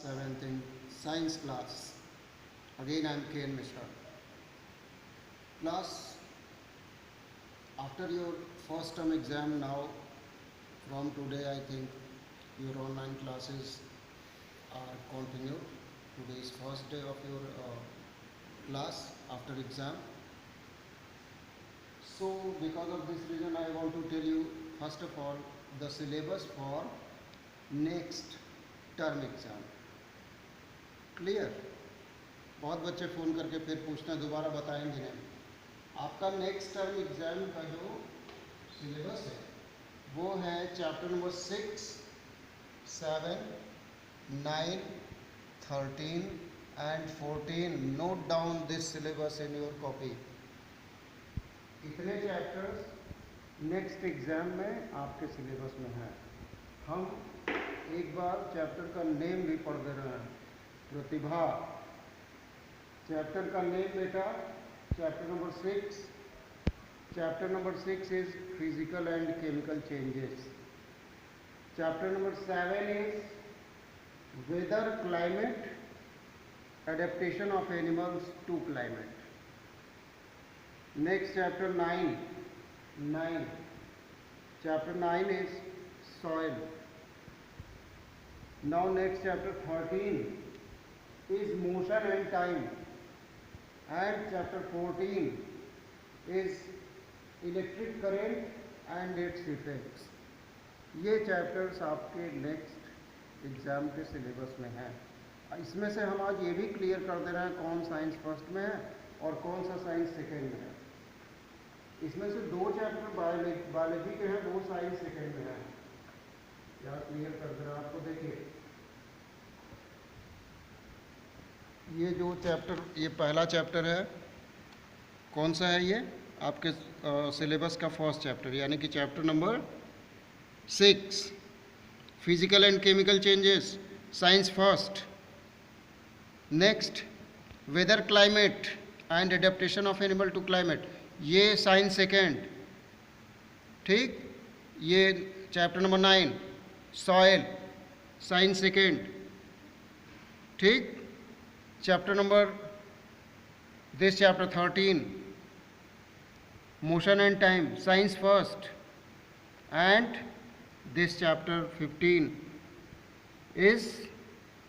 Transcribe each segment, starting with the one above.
7th in science class. Again I am K.N. Mishra. Class, after your first term exam now, from today I think your online classes are continued. Today is first day of your class after exam. So because of this reason I want to tell you first of all the syllabus for next term exam. Clear? बहुत बच्चे phone करके फिर पूछना दोबारा बताएंगे नहीं. आपका next term exam का जो सिलेबस है वो है chapter number 6, 7, 9, 13 and 14. Note down this syllabus in your copy. कितने चैप्टर्स नेक्स्ट एग्ज़ाम में आपके सिलेबस में हैं. हम एक बार चैप्टर का नेम भी पढ़ दे रहे हैं. प्रतिभा चैप्टर का नेम बेटा, chapter number 6. Chapter number 6 is physical and chemical changes. Chapter number 7 is weather climate adaptation of animals to climate. Next chapter 9. Chapter 9 is soil. Now next chapter 13 is motion and time, and chapter 14 is electric current and its effects. ये chapters आपके next exam के syllabus में हैं. इसमें से हम आज ये भी क्लियर कर दे रहे हैं कौन साइंस फर्स्ट में है और कौन सा साइंस सेकेंड में है. इसमें से 2 चैप्टर बायोलॉजी के हैं, 2 साइंस सेकेंड में है. क्या क्लियर कर दे रहे हैं आपको. देखिए ये जो चैप्टर, ये पहला चैप्टर है. कौन सा है ये? आपके सिलेबस का फर्स्ट चैप्टर, यानी कि chapter number 6 physical and chemical changes, science first. Next weather climate and adaptation of animal to climate, ये साइंस सेकेंड. ठीक. ये chapter number 9 soil, science second. ठीक. Chapter number this chapter 13 motion and time, science first. And this chapter 15 is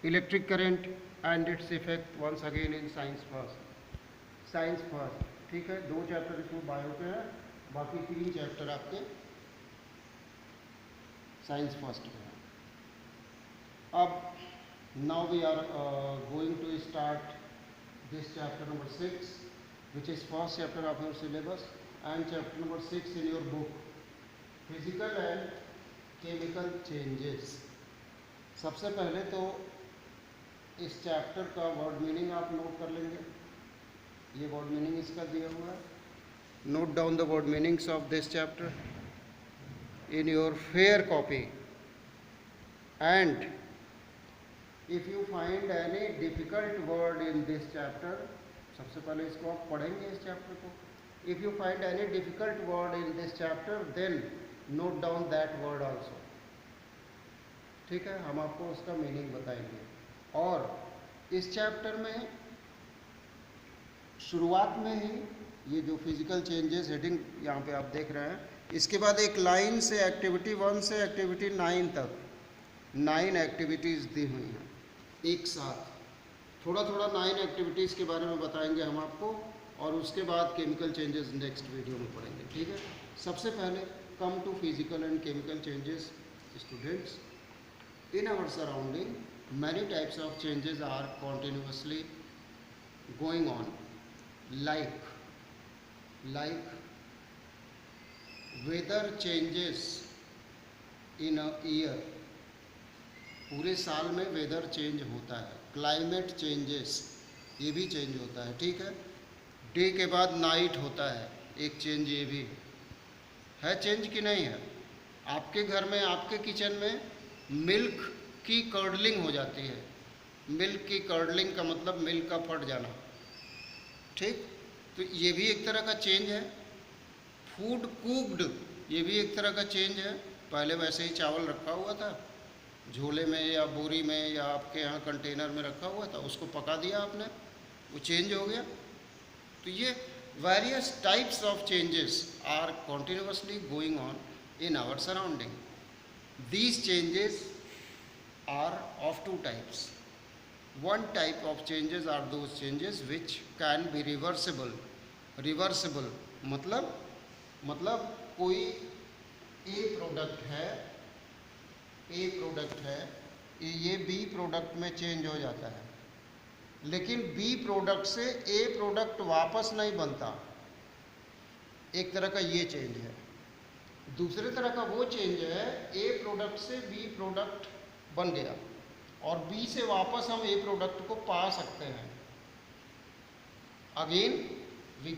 electric current and its effect once again in science first. ठीक है. 2 chapter इसमें bio के हैं, बाकी 3 chapter आपके science first के हैं. अब now we are going to start this chapter number 6, which is first chapter of your syllabus, and chapter number 6 in your book, physical and chemical changes. सबसे पहले तो इस चैप्टर का वर्ड मीनिंग आप note कर लेंगे. ये वर्ड मीनिंग इसका दिया हुआ है. Note down the word meanings of this chapter in your fair copy, and if you find any difficult word in this chapter, सबसे पहले इसको आप पढ़ेंगे इस चैप्टर को. if you find any difficult word in this chapter then note down that word also. ठीक है. हम आपको उसका मीनिंग बताएंगे. और इस चैप्टर में शुरुआत में ही ये जो फिजिकल चेंजेस हेडिंग यहाँ पे आप देख रहे हैं, इसके बाद एक लाइन से एक्टिविटी 1 से एक्टिविटी 9 तक 9 एक्टिविटीज़ दी हुई हैं एक साथ. थोड़ा थोड़ा 9 एक्टिविटीज़ के बारे में बताएंगे हम आपको, और उसके बाद केमिकल चेंजेस नेक्स्ट वीडियो में पढ़ेंगे. ठीक है. सबसे पहले come to physical and chemical changes. Students, in our surrounding many types of changes are continuously going on, like weather changes in a year. पूरे साल में वेदर चेंज होता है. क्लाइमेट चेंजेस, ये भी चेंज होता है. ठीक है. डे के बाद नाइट होता है, एक चेंज ये भी है. चेंज की नहीं है. आपके घर में, आपके किचन में मिल्क की कर्डलिंग हो जाती है. मिल्क की कर्डलिंग का मतलब मिल्क का फट जाना. ठीक. तो ये भी एक तरह का चेंज है. फूड कुक्ड, ये भी एक तरह का चेंज है. पहले वैसे ही चावल रखा हुआ था, झोले में या बोरी में या आपके यहाँ कंटेनर में रखा हुआ था, उसको पका दिया आपने, वो चेंज हो गया। तो ये various types of changes are continuously going on in our surrounding. These changes are of two types. One type of changes are those changes which can be reversible. Reversible मतलब कोई ए प्रोडक्ट है, ये B product में change हो जाता है, लेकिन B product से ए प्रोडक्ट वापस नहीं बनता। एक तरह का ये चेंज है। दूसरे तरह का वो चेंज है, ए प्रोडक्ट से बी प्रोडक्ट बन गया और बी से वापस हम ए प्रोडक्ट को पा सकते हैं। Again we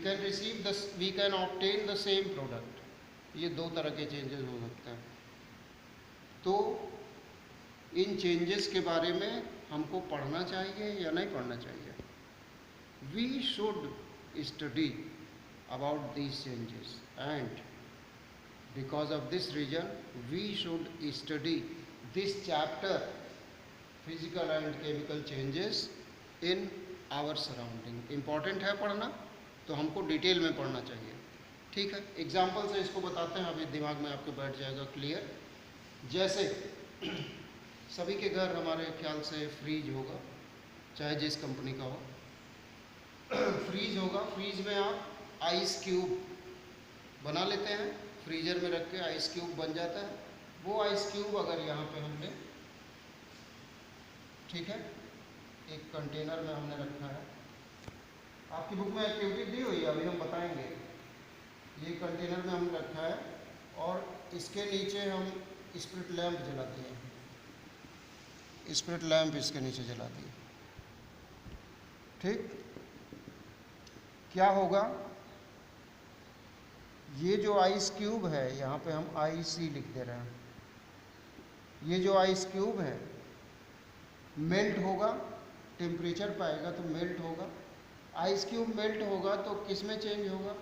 can obtain the same product. ये दो तरह के चेंजेस हो सकते हैं। तो इन चेंजेस के बारे में हमको पढ़ना चाहिए या नहीं पढ़ना चाहिए? We should study about these changes and because of this reason we should study this chapter physical and chemical changes in our surrounding. Important है पढ़ना, तो हमको डिटेल में पढ़ना चाहिए। ठीक है, एग्जाम्पल से इसको बताते हैं, अभी दिमाग में आपके बैठ जाएगा क्लियर। जैसे सभी के घर हमारे ख्याल से फ्रीज होगा, चाहे जिस कंपनी का हो फ्रीज होगा। फ्रीज में आप आइस क्यूब बना लेते हैं, फ्रीजर में रख के आइस क्यूब बन जाता है। वो आइस क्यूब अगर यहाँ पे हमने, ठीक है, एक कंटेनर में हमने रखा है, आपकी बुक में एक्टिविटी दी हुई है, अभी हम बताएंगे। ये कंटेनर में हमने रखा है और इसके नीचे हम स्पिरिट लैंप जलाते हैं। स्पिरिट लैंप इसके नीचे जला दिए। ठीक, क्या होगा? ये जो आइस क्यूब है, यहाँ पे हम IC लिख दे रहे हैं। ये जो आइस क्यूब है मेल्ट होगा, टेम्परेचर पाएगा तो मेल्ट होगा। आइस क्यूब मेल्ट होगा तो किस में चेंज होगा?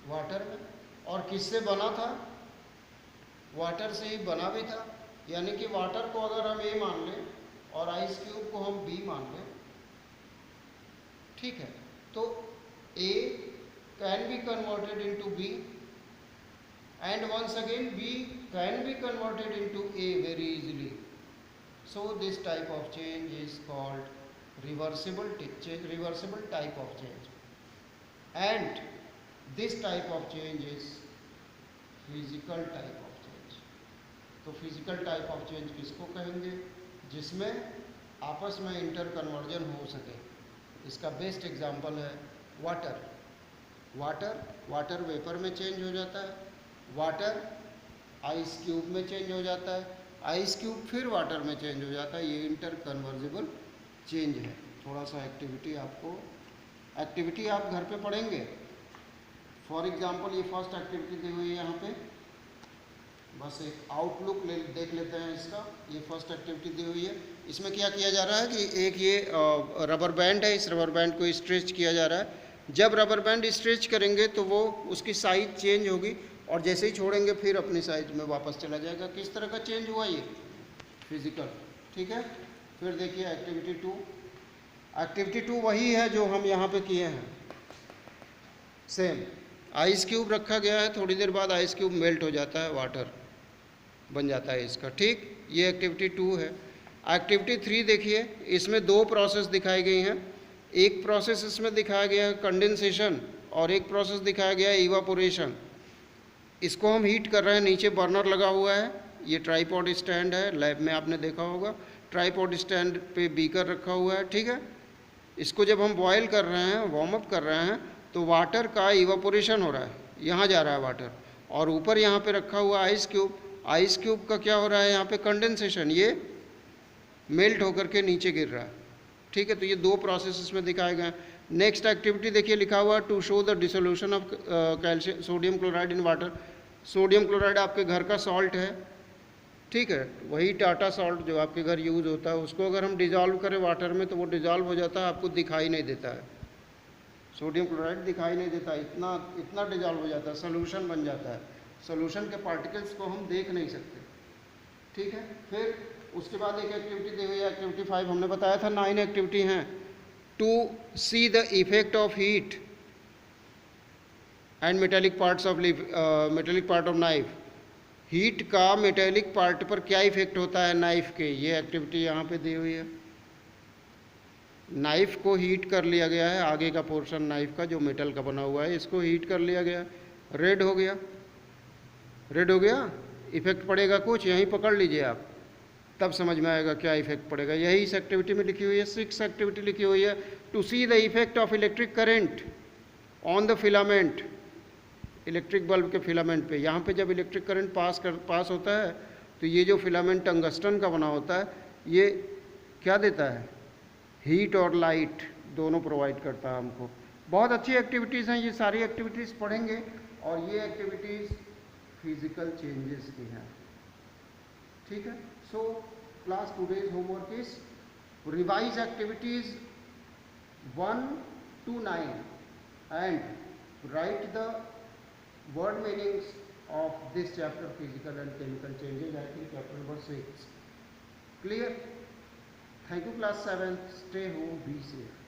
वाटर में। और किससे बना था? वाटर से ही बना भी था। यानी कि वाटर को अगर हम A मान लें और आइस क्यूब को हम B मान लें, ठीक है, तो A can be converted into B and once again B can be converted into A very easily. So this type of change is called reversible type of change, and this type of change is physical type of change. तो physical type of change किसको कहेंगे? जिसमें आपस में inter conversion हो सके। इसका best example है वाटर। वाटर वेपर में चेंज हो जाता है, वाटर आइस क्यूब में चेंज हो जाता है, आइस क्यूब फिर वाटर में चेंज हो जाता है। ये इंटर कन्वर्जिबल चेंज है। थोड़ा सा एक्टिविटी आप घर पे पढ़ेंगे। फॉर एग्जांपल ये फर्स्ट एक्टिविटी दी हुई है यहाँ पे, बस एक आउटलुक देख लेते हैं इसका। ये फर्स्ट एक्टिविटी दी हुई है। इसमें क्या किया जा रहा है कि एक ये रबर बैंड है, इस रबर बैंड को स्ट्रेच किया जा रहा है। जब रबर बैंड स्ट्रेच करेंगे तो वो उसकी साइज चेंज होगी और जैसे ही छोड़ेंगे फिर अपनी साइज में वापस चला जाएगा। किस तरह का चेंज हुआ? ये फिजिकल। ठीक है, फिर देखिए एक्टिविटी टू वही है जो हम यहाँ पे किए हैं। सेम आइस क्यूब रखा गया है, थोड़ी देर बाद आइस क्यूब मेल्ट हो जाता है, वाटर बन जाता है इसका। ठीक, ये एक्टिविटी 2 है। एक्टिविटी 3 देखिए, इसमें 2 प्रोसेस दिखाई गई हैं। एक प्रोसेस इसमें दिखाया गया है कंडेंसेशन और एक प्रोसेस दिखाया गया है इवापोरेशन। इसको हम हीट कर रहे हैं, नीचे बर्नर लगा हुआ है। ये ट्राईपॉड स्टैंड है, लैब में आपने देखा होगा। ट्राईपॉड स्टैंड पे बीकर रखा हुआ है। ठीक है, इसको जब हम बॉयल कर रहे हैं, वार्म अप कर रहे हैं, तो वाटर का इवापोरेशन हो रहा है, यहाँ जा रहा है वाटर, और ऊपर यहाँ पे रखा हुआ आइस क्यूब। आइस क्यूब का क्या हो रहा है यहाँ पे? कंडेंसेशन, ये मेल्ट होकर के नीचे गिर रहा है। ठीक है, तो ये 2 प्रोसेस इसमें दिखाए गए हैं। नेक्स्ट एक्टिविटी देखिए, लिखा हुआ to show the dissolution of calcium sodium chloride in water. Sodium chloride आपके घर का सॉल्ट है, ठीक है, वही टाटा सॉल्ट जो आपके घर यूज़ होता है, उसको अगर हम डिज़ोल्व करें वाटर में तो वो डिज़ोल्व हो जाता है, आपको दिखाई नहीं देता है। सोडियम क्लोराइड दिखाई नहीं देता, इतना डिज़ोल्व हो जाता है, सोल्यूशन बन जाता है। सोल्यूशन के पार्टिकल्स को हम देख नहीं सकते। ठीक है, फिर उसके बाद एक एक्टिविटी दी हुई है, एक्टिविटी 5, हमने बताया था 9 एक्टिविटी हैं। To see the effect of heat and metallic part of knife. Heat का मेटेलिक पार्ट पर क्या इफेक्ट होता है नाइफ के, ये एक्टिविटी यहाँ पे दी हुई है। नाइफ को हीट कर लिया गया है, आगे का पोर्शन नाइफ का जो मेटल का बना हुआ है, इसको हीट कर लिया गया, रेड हो गया, रेड हो गया, इफेक्ट पड़ेगा कुछ, यहीं पकड़ लीजिए आप, तब समझ में आएगा क्या इफेक्ट पड़ेगा। यही इस एक्टिविटी में लिखी हुई है। 6 एक्टिविटी लिखी हुई है, to see the effect of electric current on the filament, electric bulb के फिलामेंट पे। यहाँ पे जब इलेक्ट्रिक करंट पास होता है तो ये जो फिलामेंट टंगस्टन का बना होता है, ये क्या देता है, हीट और लाइट दोनों प्रोवाइड करता है हमको। बहुत अच्छी एक्टिविटीज़ हैं, ये सारी एक्टिविटीज़ पढ़ेंगे, और ये एक्टिविटीज़ फिजिकल चेंजेस की हैं, ठीक है। So class today's homework is revise activities 1 to 9 and write the word meanings of this chapter, physical and chemical changes, I think chapter number 6. Clear? Thank you class 7, stay home, be safe.